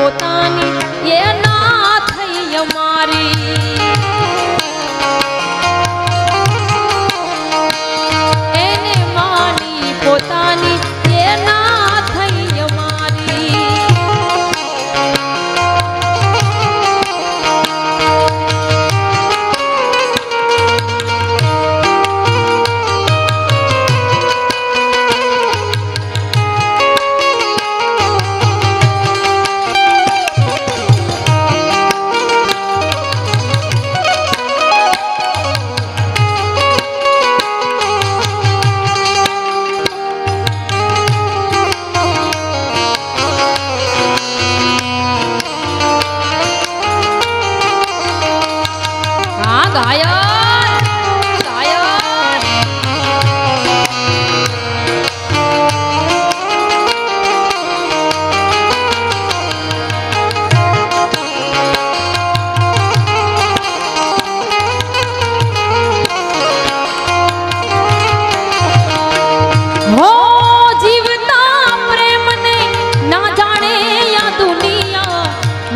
પોતાની એ ના થઈ અમારી એને માની પોતાની એ ના થઈ અમારી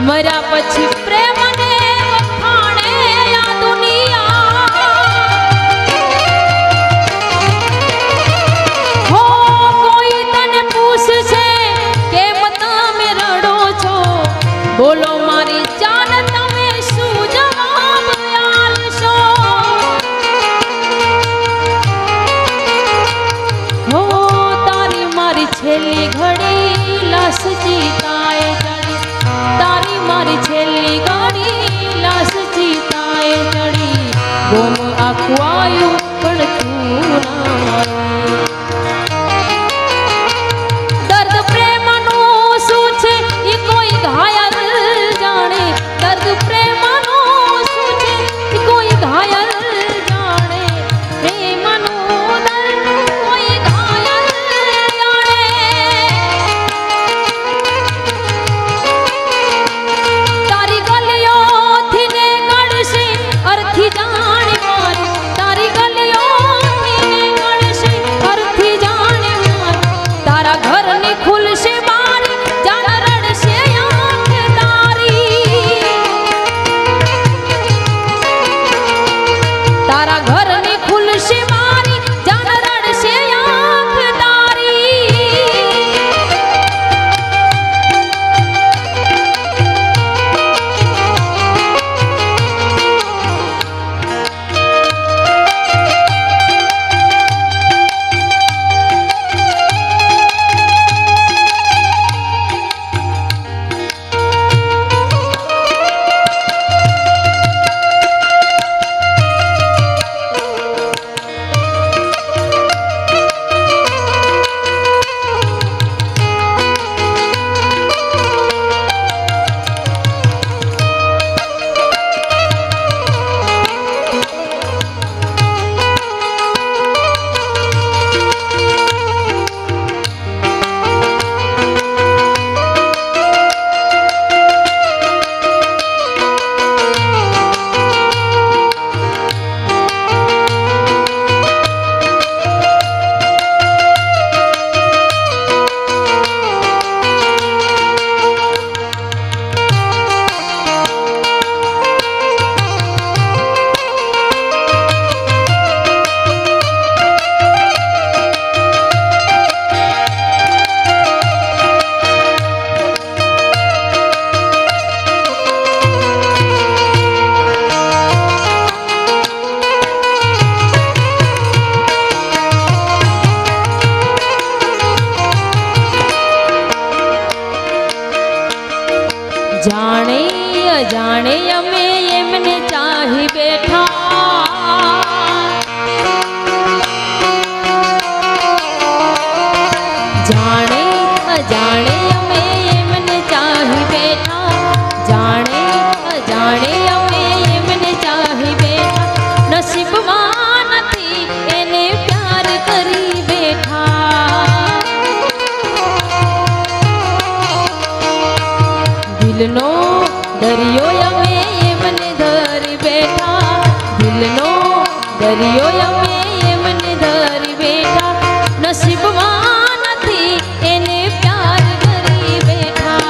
મર્યા પછી પ્રેમને વખાણે આ દુનિયા હો કોઈ તને પૂછશે કેમ તમે રડો છો બોલો મારી જાન તમે શું જવાબ આલશો હો તારી મારી છેલ્લી ઘડી લાશ જીતાય તારી મારી છેલ્લી ગાડી લાશ જીતાએ ચડી ગોમ આખું આવ્યું પણ તું ના દર્દ પ્રેમનું શું છે એ કોઈ ઘાયલ જાણે દર્દ પ્રેમનું શું છે એ કોઈ ઘાયલ જાણે પ્રેમનું દર્દ કોઈ ઘાયલ જાણે જાણે અજાણે અમે એમને ચાહી બેઠા જાણે અજાણે અમે એમને ચાહી બેઠા જાણે અજાણે અમે એમને ચાહી બેઠા નસીબમાં નથી એને પ્યાર કરી બેઠા દિલનો દરિયો અમે એમને ધરી બેઠા દિલનો દરિયો અમે એમને ધરી બેઠા નસીબમાં નથી એને પ્યાર કરી બેઠા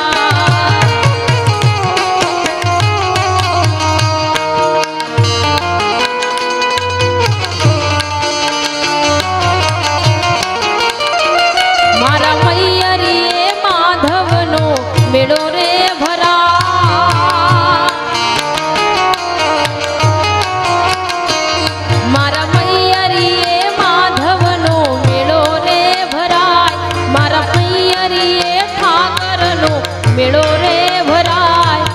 મેળો રે ભરાય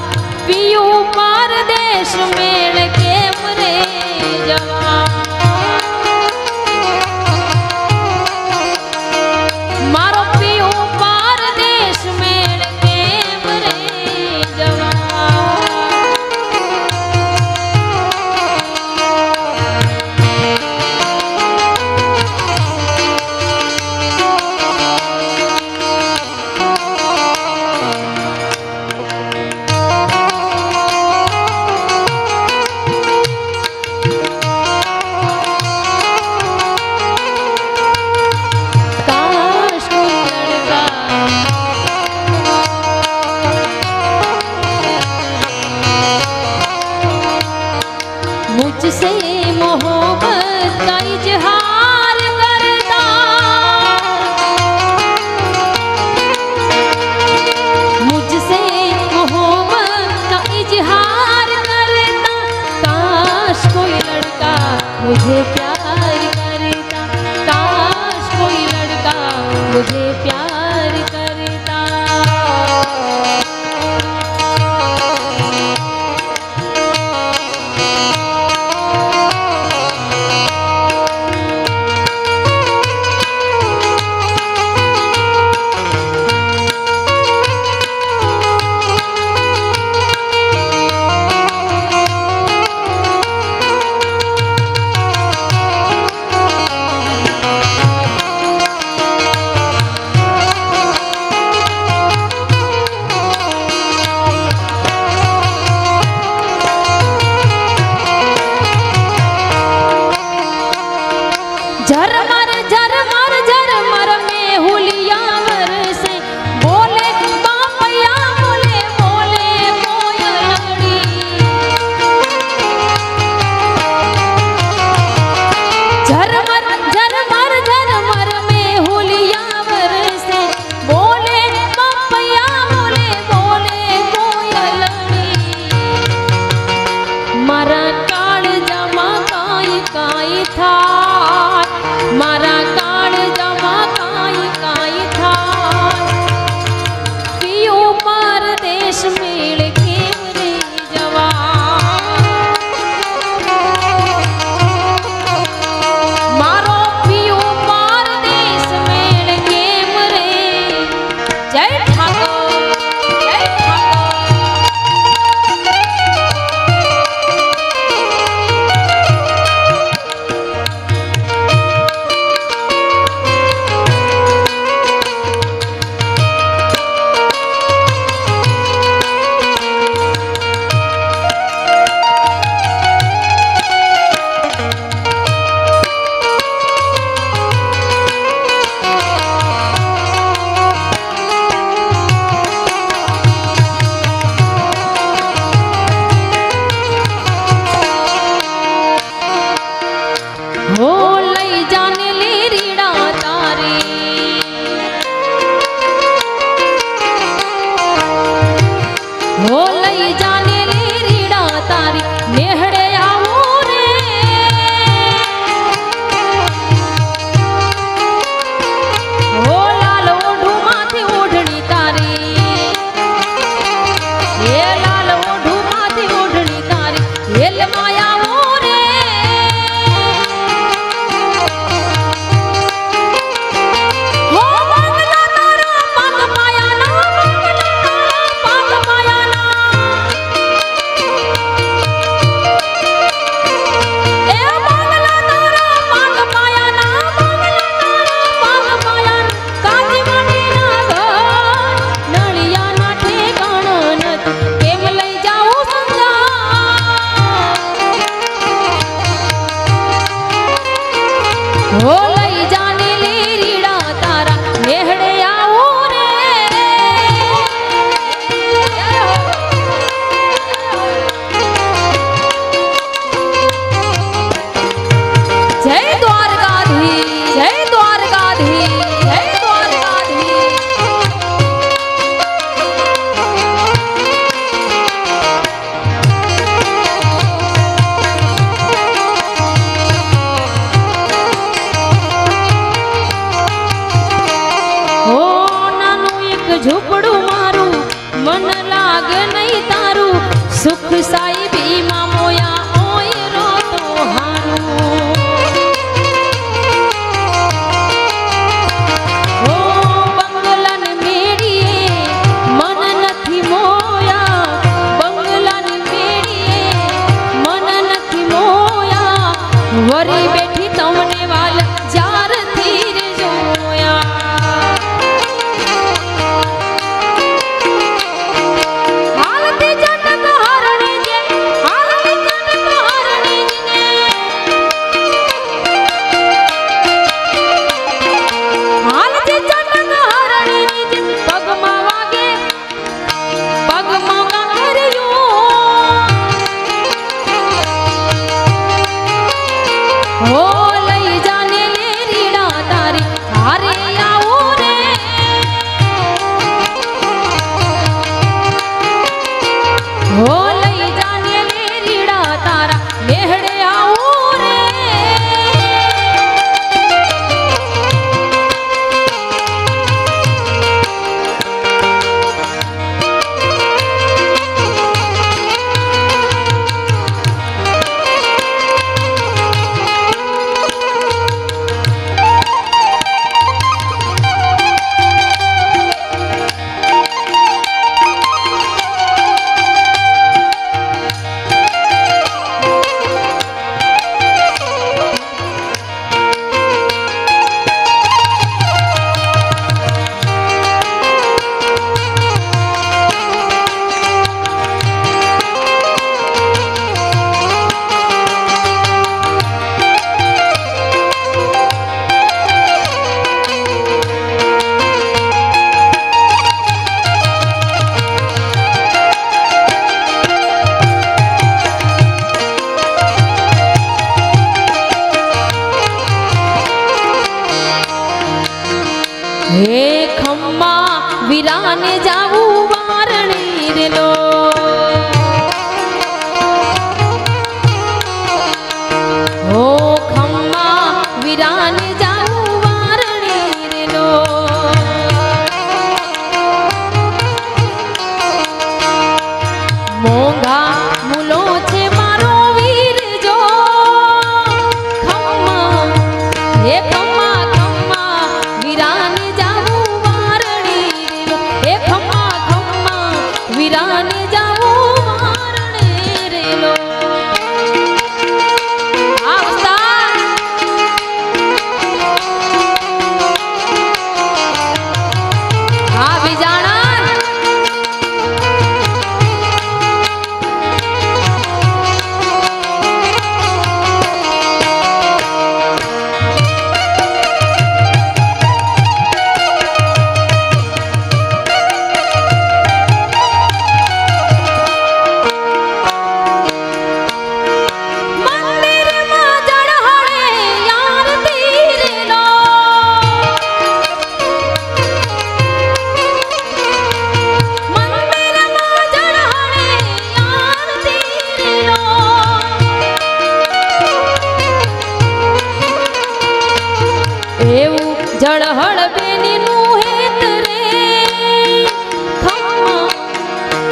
પિયું પરદેશ મેળ કેમ રે જવા મારો પિયું પરદેશ મેળ કેમ રે જવા मुझसे मोहब्बत का इजहार करता मुझसे मोहब्बत का इजहार करता काश कोई लड़का मुझे प्यार करता काश कोई लड़का मुझे प्यार करता झरमर झरमर झरमर में हुलिया बरसे बोले बापया बोले बोले कोयलड़ी झरमर झरमर झरमर में हुलिया बरसे बोले बापया बोले बोले कोयलड़ी मारा काळ जमा काई काई था मारा काळ जमा काई काई थाय पियो परदेश मेळ केम रे जवा मारो पियो परदेश मेळ केम रे जय ठाकर जय ठाकर हो लई जाने ली रीड़ा तारी हो लई जाने ली रीड़ा तारी नेहड़े आवो रे हो लाल ओढ़ू माथी ओढ़नी तारी ये लाल ओढ़ू माथी ओढ़नी तारी हेल माया લાગે નહીં તારું સુખ સાહેબી માં મોયા ઓય રો તો હારું ઓ બંગલાને મેડીએ મન નથી મોયા બંગલાને મેડીએ મન નથી મોયા વરી બેઠી તમને વાલ જ્યારથી રે જોયા હાલતી જટક હરણી જે હાલતી જટક હરણી જે હાલતી જટક હરણી જે પગમાં વાગે રહ્યું હો લઈ જાને લે રીડા તારી હારે આવું રે હો લઈ જાને લે રીડા તારા મેહડે આવું રે હે ખમ્મા વીરાને જાવું વારણી રે લો હો ખમ્મા વીરાને જાવું વારણી રે લો મોંઘા મૂલો છે મારો વીર જો ખમ્મા હે ખમ્મા ખમ્મા વીરાને જાવું વારણી રે લો હે ખમ્મા ખમ્મા વીરાને જાવું વારણી રે લો આ વિજાણા મંદિરમાં જળહળે આરતી રે લો મંદિરમાં જળહળે આરતી રે લો એવું જળહળ બેનીનું હેત રે ખમ્મા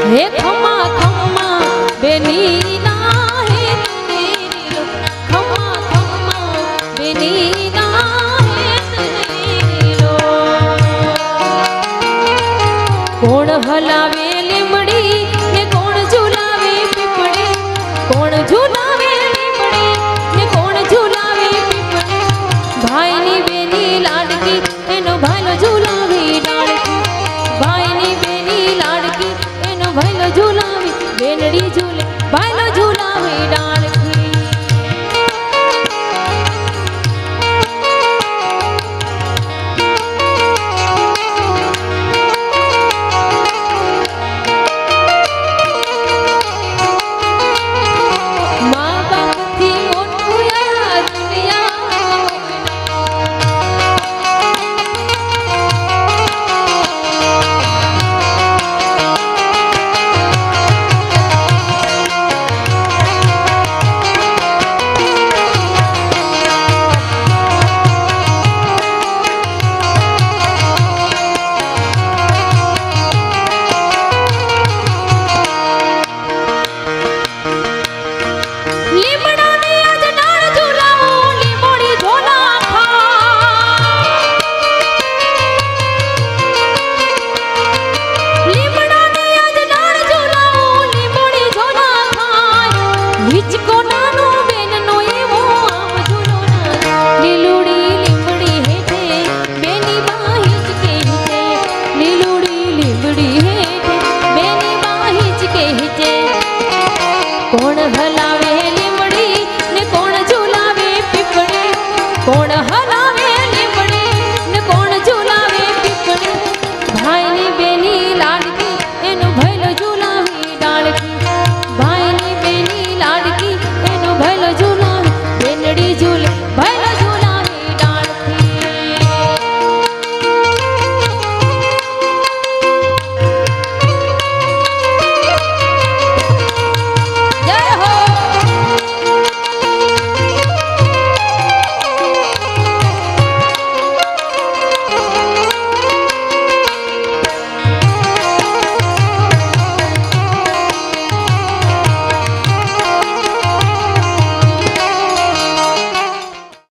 હે ખમ્મા ખમ્મા બેની ના હેત રે લો ખમ્મા ખમ્મા બેની ના હેત રે લો કોણ હલાવે લીમડી